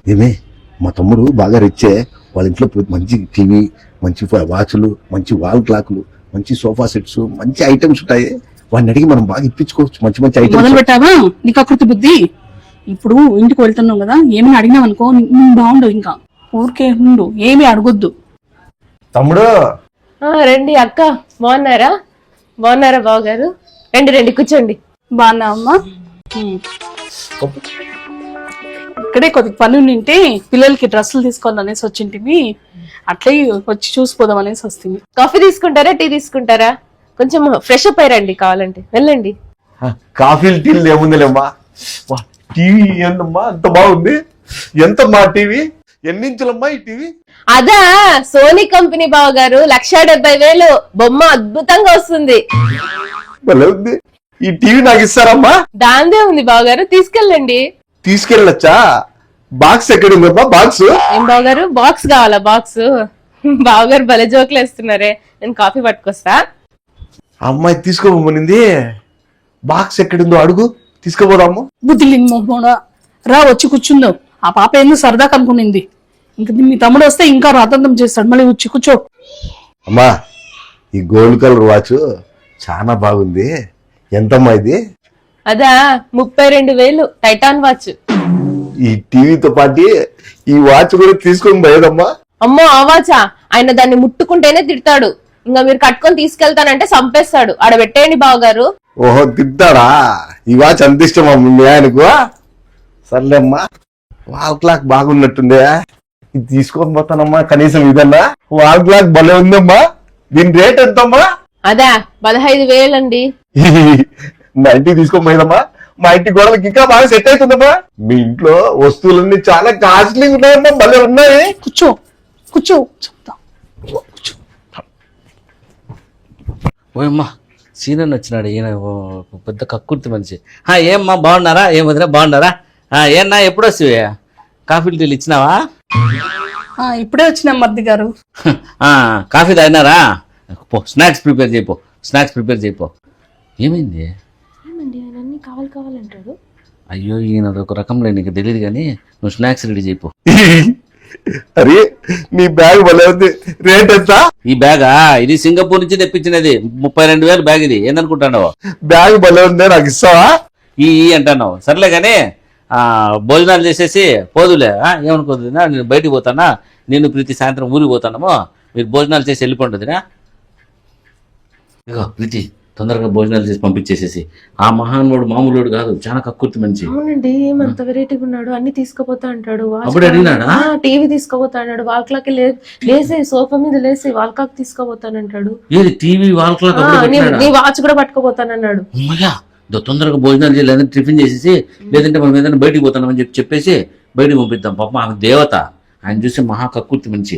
ఏమే మా తమ్ముడు బాగా రిచ్చే, వాళ్ళ ఇంట్లో మంచి టీవీ, మంచి వాచ్లు, మంచి వాల్ క్లాక్లు, మంచి సోఫా సెట్స్, మంచి ఐటమ్స్ ఉంటాయి. వాడిని అడిగి మనం బాగా ఇప్పించుకోవచ్చు మంచి మంచి ఐటమ్స్. మొదలు పెట్టావా నీకు అకృతి బుద్ధి? ఇప్పుడు ఇంటికి వెళ్తున్నావు కదా, ఏమైనా అడిగినావు అనుకో బాగుండవు. ఇంకా ఊరికే ఉండు, ఏమి అడగొద్దు. తమ్ముడు రండి అక్క, బాగున్నారా? బాగున్నారా బావగారు? రండి రండి కూర్చోండి. బాగున్నావమ్మా? ఇక్కడే కొద్దిగా పని ఉంటే పిల్లలకి డ్రెస్సులు తీసుకోవాలనేసి వచ్చింటివి, అట్లే వచ్చి చూసిపోదాం అనేసి వస్తుంది. కాఫీ తీసుకుంటారా, టీ తీసుకుంటారా? కొంచెం ఫ్రెష్ అప్ అయ్యండి, కావాలంటే వెళ్ళండి. కాఫీలు టీలు ఏముందిలేమ్మా, టీవీ ఏందమ్మా అంత బాగుంది. ఎంతమ్మా టీవీ? ఎన్నించులమ్మా ఈ టీవీ? అదా సోనీ కంపెనీ బావగారు, 1,70,000 బొమ్మ అద్భుతంగా వస్తుంది. భలే ఉంది. ఈ టీవీ నాకు ఇస్తారమ్మా? దాందే ఉంది బావగారు, తీసుకెళ్ళండి. తీసుకెళ్ళొచ్చా? బాక్స్ ఎక్కడ ఉందమ్మా? బాక్స్ ఏం బావగారు, బాక్స్ కావాలా? బాక్స్ బావగారు భలే జోకులు వేస్తున్నారే. నేను కాఫీ పట్టుకొస్తా. అమ్మాయి తీసుకోబోనింది, బాక్స్ ఎక్కడుందో అడుగు, తీసుకోపోదాము. బుద్ధి లేని మొహమోడా, రా వచ్చి కూర్చుందావు. ఆ పాప ఏందో సరదా కనుక్కునింది. ఇంకా మీ తమ్ముడు వస్తే ఇంకా రాతంతం చేస్తాడు. మళ్ళీ వచ్చి కూర్చో. అమ్మా ఈ గోల్డ్ కలర్ వాచ్ చాలా బాగుంది. ఎంతమ్మా ఇది? అదా 32,000 టైటాన్ వాచ్. ఈ టీవీతో పాటు ఈ వాచ్ కూడా తీసుకొని పోయేదమ్మా. అమ్మో ఆ వాచా? ఆయన దాన్ని ముట్టుకుంటేనే తిడతాడు. ఇంకా మీరు కట్టుకొని తీసుకెళ్తానంటే చంపేస్తాడు. ఆడ పెట్టేయండి బావగారు. ఓహో తింటాడా? ఈ వాచ్ అంత ఇష్టమా మీ ఆయనకు? సర్లేమ్మా, వాల్ క్లాక్ బాగున్నట్టుందే, ఇది తీసుకొని పోతానమ్మా. కనీసం ఇదన్నా వాల్ క్లాక్ భలే ఉందమ్మా. దీని రేట్ ఎంతమ్మా? అదా 15,000 అండి. మా ఇంటికి తీసుకొని పోయిందమ్మా. మా ఇంటి గోడలకి ఇంకా బాగా సెట్ అవుతుందమ్మా. మీ ఇంట్లో వస్తువులన్నీ చాలా కాస్ట్లీ ఉన్నాయమ్మా, భలే ఉన్నాయి. కూర్చో కూర్చో చెప్తా. ఓయమ్మా సీనన్ వచ్చినాడు. ఈయన పెద్ద కక్కుర్తి మనిషి. ఏమ్మా బాగున్నారా? ఏం వదిలే బాగున్నారా? ఏన్నా ఎప్పుడు వస్తావే? కాఫీ టీలు ఇచ్చినావా? ఇప్పుడే వచ్చిన మర్ది గారు. కాఫీ తాగినారా? పో స్నాక్స్ ప్రిపేర్ చేయిపో, స్నాక్స్ ప్రిపేర్ చేయిపో. ఏమైంది? కావాలంటాడు. అయ్యో ఈయన ఒక రకంలో నీకు తెలియదు కానీ నువ్వు స్నాక్స్ రెడీ చేయిపో. అరే నీ బ్యాగ్ భలే ఉంది. రేట్ ఎంత? ఈ బ్యాగా ఇది సింగపూర్ నుంచి తెప్పించినది. 32,000 బ్యాగ్. ఇది ఏందనుకుంటాను? బ్యాగ్ భలే ఉంది, నాకు ఇస్తావా? ఈ అంటాను. సర్లే కానీ భోజనాలు చేసేసి పోదులే. ఏమనుకోదు, నేను బయటికి పోతానా, నేను ప్రీతి సాయంత్రం ఊరికి పోతానమో, మీరు భోజనాలు చేసి వెళ్ళిపోండినా. ఇగో ప్రీతి తొందరగా భోజనాలు చేసి పంపించేసేసి. ఆ మహానుడు మామూలుడు కాదు, చాలా కక్కుర్తి మంచి. అవునండి, ఏమంత వెరైటీగా ఉన్నాడు. అన్ని తీసుకుపోతా అంటాడు. అప్పుడు అడిగినాడా? టీవీ తీసుకుపోతా అన్నాడు. వాల్ క్లాక్ లేసి సోఫా మీద లేసి వాల్ క్లాక్ తీసుకుపోతానంటాడు. ఏది టీవీ వాల్ క్లాక్? నీ వాచ్ కూడా పట్టుకుపోతానన్నాడు. అమ్మయ్యా తొందరగా భోజనాలు చేయాలి, లేదంటే టిఫిన్ చేసేసి, లేదంటే మనం ఏదైనా బయటికి పోతామని చెప్పేసి బయటికి పంపిద్దాం. పాప ఆమె దేవత, ఆయన చూసి మహా కక్కుర్తి మంచి.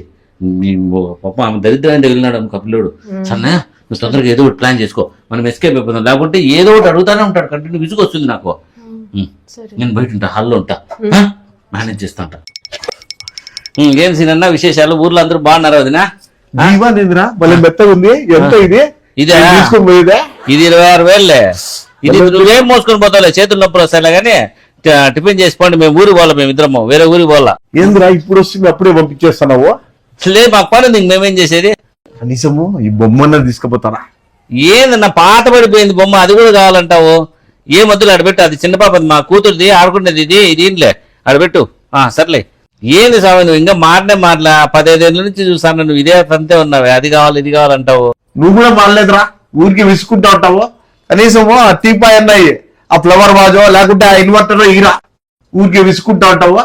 పాప ఆమె దరిద్రాన్ని తగిలినాడు ఆమె కపిలోడు. సన్నా నువ్వు తొందరగా ఏదో ఒకటి ప్లాన్ చేసుకో, మనం ఎస్కేప్ అయిపోతాం. లేకుంటే ఏదో ఒకటి అడుగుతానే ఉంటాడు, కంటిన్యూ విసుగు వస్తుంది నాకు. నేను బయట ఉంటా, హాల్లో ఉంటా, మేనేజ్ చేస్తా ఉంటా. ఏం సీనన్నా విశేషాలు? ఊర్లో అందరూ బాగున్నారు వదినా? భలే మెత్తగా ఉంది. ఎంత ఇది? ఇదే తీసుకొని పోయేదా? ఇది 26,000. ఇది నువ్వేం మోసుకొని పోతావులే, చేతులు నొప్పులు వస్తాయిలే కానీ టిఫిన్ చేసుకోండి. మేము ఊరికి పోవాలా, మేము ఇద్దరము వేరే ఊరికి పోవాలా. ఏందిరా ఇప్పుడు వస్తుంది అప్పుడే పంపించేస్తున్నావు? లేదు మాకు పని ఉంది, మేమేం చేసేది? కనీసము ఈ బొమ్మన్న తీసుకుపోతారా? ఏందన్నా పాత పడిపోయింది బొమ్మ, అది కూడా కావాలంటావు? ఏ మధ్యలో అడబెట్టు, అది చిన్న పాపది, మా కూతురుది ఆడుకునేది. ఇది ఇంట్లో అడబెట్టు. సర్లే. ఏంది సామె నువ్వు ఇంకా మాటలా 15 ఏళ్ళ నుంచి చూసాను, నువ్వు ఇదే అంతే ఉన్నావే, అది కావాలి ఇది కావాలంటావు. నువ్వు కూడా మారలేదురా, ఊరికి విసుకుంటా ఉంటావు. కనీసము ఆ టీపాయ్ అన్నాయి, ఆ ఫ్లవర్ వాజో లేకుంటే ఆ ఇన్వర్టర్ ఇరా, ఊరికి విసుకుంటా ఉంటావు.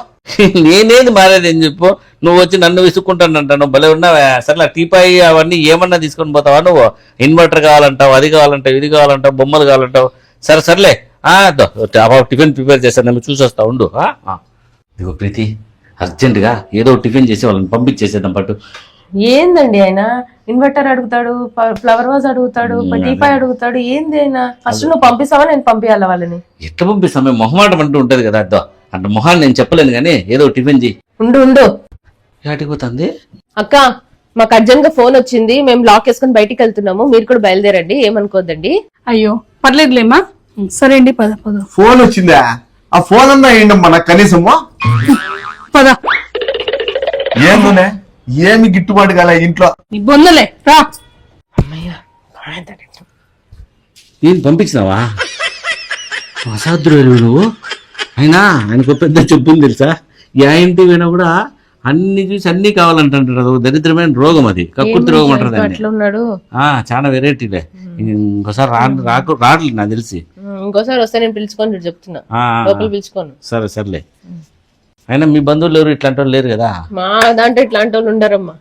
నేనేది మారేది ఏం చెప్పు? నువ్వు వచ్చి నన్ను విసుక్కుంటానంటావు, భలే ఉన్నావా? సర్లే టీపాయ్ అవన్నీ ఏమన్నా తీసుకొని పోతావా నువ్వు? ఇన్వర్టర్ కావాలంటావు, అది కావాలంటావు, ఇది కావాలంటావు, బొమ్మలు కావాలంటావు. సర్లే టిఫిన్ ప్రిపేర్ చేస్తాను, నేను చూసి వస్తా ఉండు. ఇదిగో ప్రీతి, అర్జెంటుగా ఏదో టిఫిన్ చేసి వాళ్ళని పంపించేసేద్దాం పట్టు. ఏందండి ఆయన ఇన్వర్టర్ అడుగుతాడు, ఫ్లవర్ వాజ్ అడుగుతాడు, టీపాయ్ అడుగుతాడు. ఏంది ఆయన? ఫస్ట్ నువ్వు పంపిస్తావా నేను పంపించాలా వాళ్ళని? ఎట్లా పంపిస్తాం? మేము మొహమాటం అంటూ ఉంటది కదా, అద్దో అంటే మొహాన్ని నేను చెప్పలేను కానీ ఏదో టిఫిన్ చేయి. ఉండు ఏటిపోతుంది అక్క, మాకు అర్జెంట్ గా ఫోన్ వచ్చింది, మేము లాక్ వేసుకుని బయటికి వెళ్తున్నాము, మీరు కూడా బయలుదేరండి, ఏమనుకోద్దండి. అయ్యో పర్లేదులేమ్మా, సరే అండి పద. ఫోన్ వచ్చిందా? ఆ ఫోన్ అన్నా ఏంటమ్మా నాకు కనీసము? పద ఏం నూనె ఏమి గిట్టుబాటు కాలే ఇంట్లో. నీ బొందలే రా. నేను పంపించినావా అసాధ్యుడు నువ్వు. అయినా ఆయనకు పెద్ద చెప్పుంది తెలుసా, ఏ ఇంటికి పోయినా కూడా అన్ని చూసి అన్ని కావాలంటారు. దరిద్రమైన రోగం అది, కక్కుర్తి రోగం అంటారు దాన్ని. అట్లా ఉన్నాడు. చాలా వెరైటీలే. ఇంకోసారి రావట్లేదు నాకు తెలిసి. ఇంకోసారి వస్తే నేను పిలుచుకొని చూడు చెప్తున్నా, లోపల పిలుచుకోను. సరే సర్లే. అయినా మీ బంధువులు ఎవరు ఇట్లాంటి వాళ్ళు లేరు కదా? మా దాంట్లో ఇట్లాంటి వాళ్ళు ఉండరమ్మా.